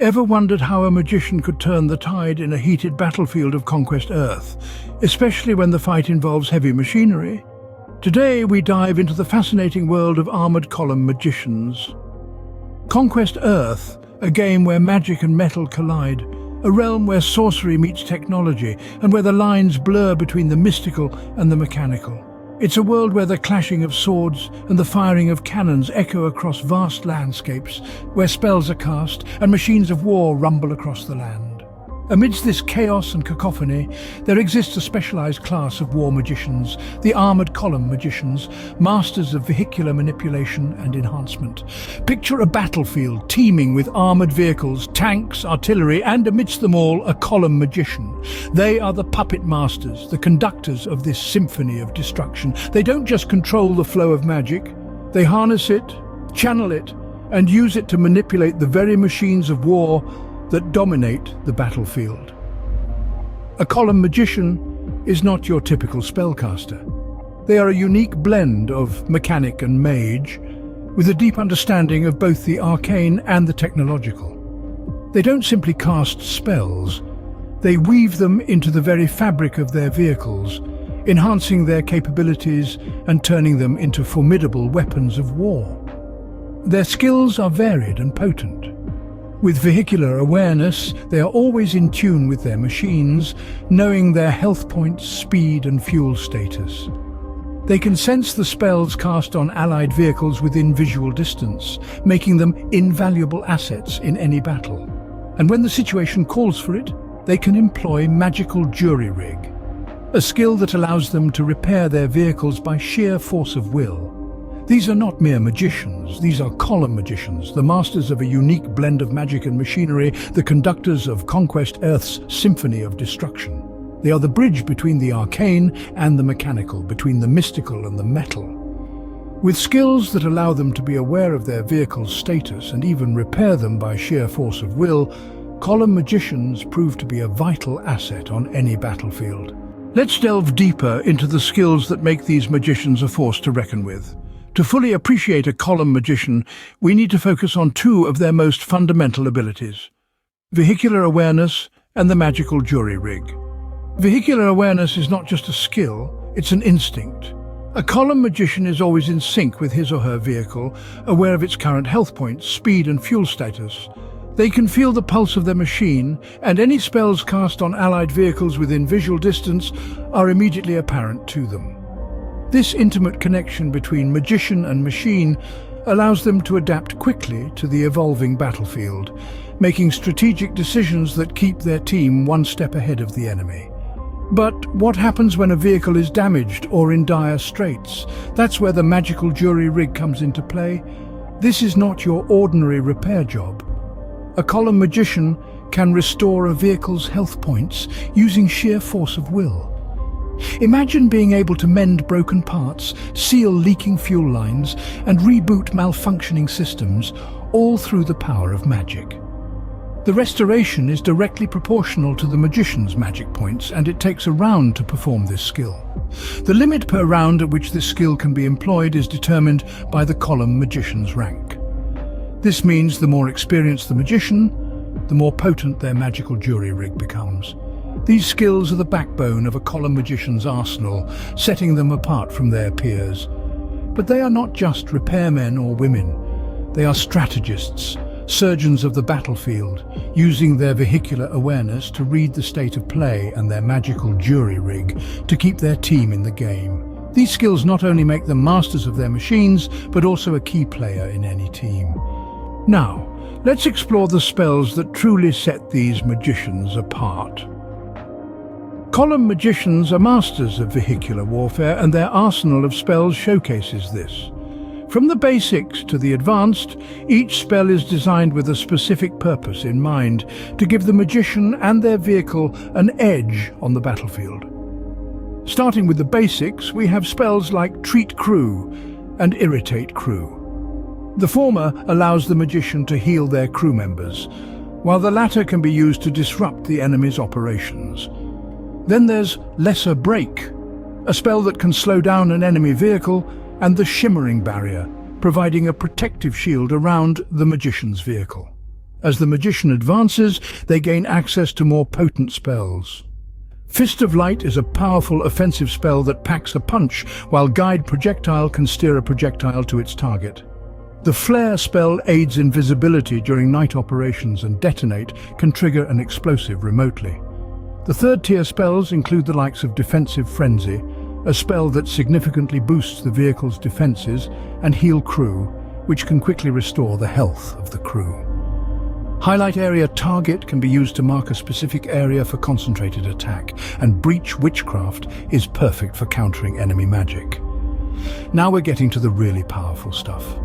Ever wondered how a magician could turn the tide in a heated battlefield of Conquest Earth, especially when the fight involves heavy machinery? Today we dive into the fascinating world of armored column magicians. Conquest Earth, a game where magic and metal collide, a realm where sorcery meets technology and where the lines blur between the mystical and the mechanical. It's a world where the clashing of swords and the firing of cannons echo across vast landscapes, where spells are cast and machines of war rumble across the land. Amidst this chaos and cacophony, there exists a specialized class of war magicians, the armored column magicians, masters of vehicular manipulation and enhancement. Picture a battlefield teeming with armored vehicles, tanks, artillery, and amidst them all, a column magician. They are the puppet masters, the conductors of this symphony of destruction. They don't just control the flow of magic, they harness it, channel it, and use it to manipulate the very machines of war that dominate the battlefield. A column magician is not your typical spellcaster. They are a unique blend of mechanic and mage, with a deep understanding of both the arcane and the technological. They don't simply cast spells, they weave them into the very fabric of their vehicles, enhancing their capabilities and turning them into formidable weapons of war. Their skills are varied and potent. With vehicular awareness, they are always in tune with their machines, knowing their health points, speed and fuel status. They can sense the spells cast on allied vehicles within visual distance, making them invaluable assets in any battle. And when the situation calls for it, they can employ magical jury-rig, a skill that allows them to repair their vehicles by sheer force of will. These are not mere magicians, these are column magicians, the masters of a unique blend of magic and machinery, the conductors of Conquest Earth's symphony of destruction. They are the bridge between the arcane and the mechanical, between the mystical and the metal. With skills that allow them to be aware of their vehicle's status and even repair them by sheer force of will, column magicians prove to be a vital asset on any battlefield. Let's delve deeper into the skills that make these magicians a force to reckon with. To fully appreciate a column magician, we need to focus on two of their most fundamental abilities: vehicular awareness and the magical jury-rig. Vehicular awareness is not just a skill, it's an instinct. A column magician is always in sync with his or her vehicle, aware of its current health points, speed and fuel status. They can feel the pulse of their machine, and any spells cast on allied vehicles within visual distance are immediately apparent to them. This intimate connection between magician and machine allows them to adapt quickly to the evolving battlefield, making strategic decisions that keep their team one step ahead of the enemy. But what happens when a vehicle is damaged or in dire straits? That's where the magical jury-rig comes into play. This is not your ordinary repair job. A column magician can restore a vehicle's health points using sheer force of will. Imagine being able to mend broken parts, seal leaking fuel lines, and reboot malfunctioning systems, all through the power of magic. The restoration is directly proportional to the magician's magic points, and it takes a round to perform this skill. The limit per round at which this skill can be employed is determined by the column magician's rank. This means the more experienced the magician, the more potent their magical jury-rig becomes. These skills are the backbone of a column magician's arsenal, setting them apart from their peers. But they are not just repairmen or women. They are strategists, surgeons of the battlefield, using their vehicular awareness to read the state of play and their magical jury-rig to keep their team in the game. These skills not only make them masters of their machines, but also a key player in any team. Now, let's explore the spells that truly set these magicians apart. Column magicians are masters of vehicular warfare, and their arsenal of spells showcases this. From the basics to the advanced, each spell is designed with a specific purpose in mind to give the magician and their vehicle an edge on the battlefield. Starting with the basics, we have spells like Treat Crew and Irritate Crew. The former allows the magician to heal their crew members, while the latter can be used to disrupt the enemy's operations. Then there's Lesser Break, a spell that can slow down an enemy vehicle, and the Shimmering Barrier, providing a protective shield around the magician's vehicle. As the magician advances, they gain access to more potent spells. Fist of Light is a powerful offensive spell that packs a punch, while Guide Projectile can steer a projectile to its target. The Flare spell aids invisibility during night operations, and Detonate can trigger an explosive remotely. The third-tier spells include the likes of Defensive Frenzy, a spell that significantly boosts the vehicle's defenses, and Heal Crew, which can quickly restore the health of the crew. Highlight Area Target can be used to mark a specific area for concentrated attack, and Breach Witchcraft is perfect for countering enemy magic. Now we're getting to the really powerful stuff.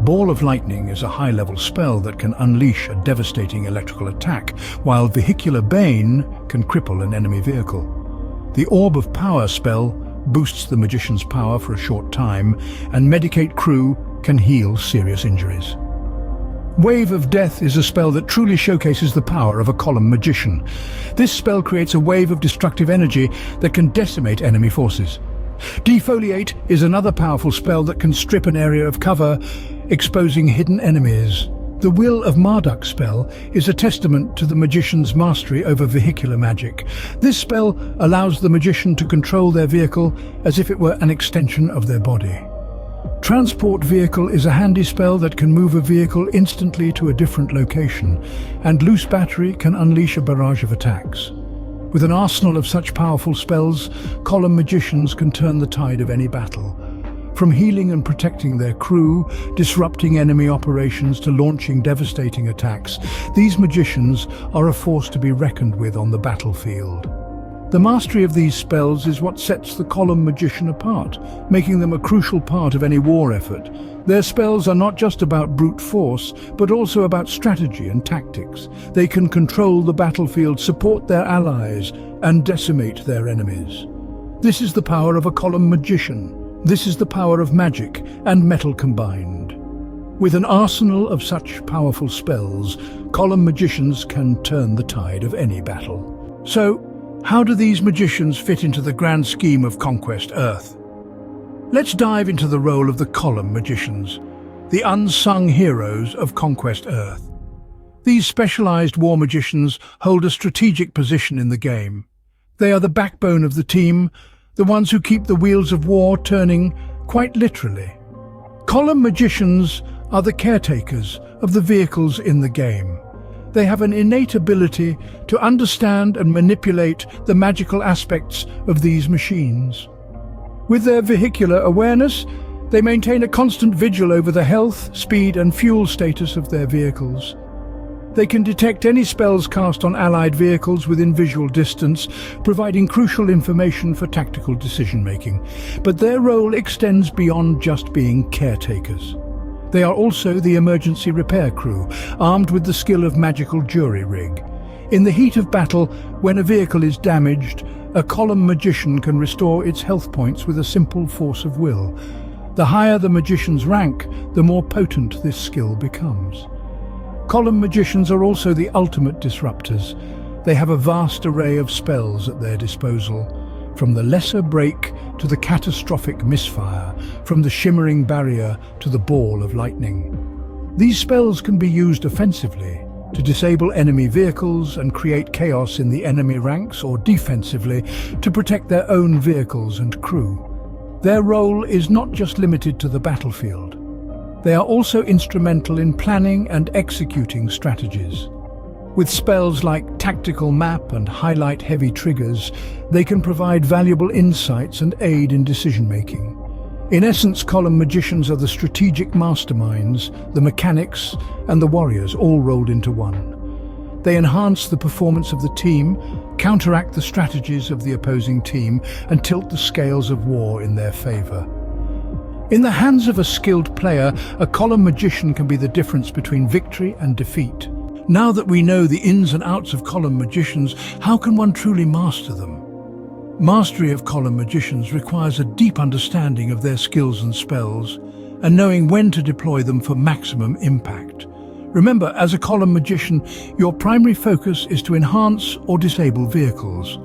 Ball of Lightning is a high-level spell that can unleash a devastating electrical attack, while Vehicular Bane can cripple an enemy vehicle. The Orb of Power spell boosts the Magician's power for a short time, and Medicate Crew can heal serious injuries. Wave of Death is a spell that truly showcases the power of a column magician. This spell creates a wave of destructive energy that can decimate enemy forces. Defoliate is another powerful spell that can strip an area of cover, exposing hidden enemies. The Will of Marduk spell is a testament to the magician's mastery over vehicular magic. This spell allows the magician to control their vehicle as if it were an extension of their body. Transport Vehicle is a handy spell that can move a vehicle instantly to a different location, and Loose Battery can unleash a barrage of attacks. With an arsenal of such powerful spells, column magicians can turn the tide of any battle. From healing and protecting their crew, disrupting enemy operations, to launching devastating attacks, these magicians are a force to be reckoned with on the battlefield. The mastery of these spells is what sets the column magician apart, making them a crucial part of any war effort. Their spells are not just about brute force, but also about strategy and tactics. They can control the battlefield, support their allies, and decimate their enemies. This is the power of a column magician. This is the power of magic and metal combined. With an arsenal of such powerful spells, column magicians can turn the tide of any battle. So, how do these magicians fit into the grand scheme of Conquest Earth? Let's dive into the role of the column magicians, the unsung heroes of Conquest Earth. These specialized war magicians hold a strategic position in the game. They are the backbone of the team, the ones who keep the wheels of war turning, quite literally. Column magicians are the caretakers of the vehicles in the game. They have an innate ability to understand and manipulate the magical aspects of these machines. With their vehicular awareness, they maintain a constant vigil over the health, speed, and fuel status of their vehicles. They can detect any spells cast on allied vehicles within visual distance, providing crucial information for tactical decision-making. But their role extends beyond just being caretakers. They are also the emergency repair crew, armed with the skill of magical jury-rig. In the heat of battle, when a vehicle is damaged, a column magician can restore its health points with a simple force of will. The higher the magician's rank, the more potent this skill becomes. Column magicians are also the ultimate disruptors. They have a vast array of spells at their disposal, from the lesser break to the catastrophic misfire, from the shimmering barrier to the ball of lightning. These spells can be used offensively to disable enemy vehicles and create chaos in the enemy ranks, or defensively to protect their own vehicles and crew. Their role is not just limited to the battlefield. They are also instrumental in planning and executing strategies. With spells like Tactical Map and Highlight Heavy Triggers, they can provide valuable insights and aid in decision-making. In essence, column magicians are the strategic masterminds, the mechanics, and the warriors, all rolled into one. They enhance the performance of the team, counteract the strategies of the opposing team, and tilt the scales of war in their favor. In the hands of a skilled player, a column magician can be the difference between victory and defeat. Now that we know the ins and outs of column magicians, how can one truly master them? Mastery of column magicians requires a deep understanding of their skills and spells, and knowing when to deploy them for maximum impact. Remember, as a column magician, your primary focus is to enhance or disable vehicles.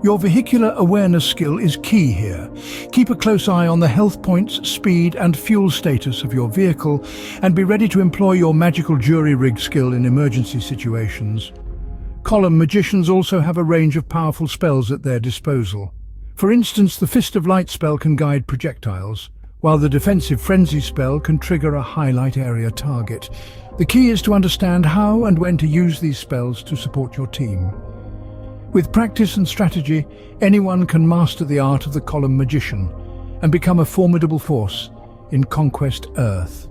Your vehicular awareness skill is key here. Keep a close eye on the health points, speed and fuel status of your vehicle, and be ready to employ your magical jury-rig skill in emergency situations. Column Magicians also have a range of powerful spells at their disposal. For instance, the Fist of Light spell can guide projectiles, while the Defensive Frenzy spell can trigger a highlight area target. The key is to understand how and when to use these spells to support your team. With practice and strategy, anyone can master the art of the Column Magician and become a formidable force in Conquest Earth.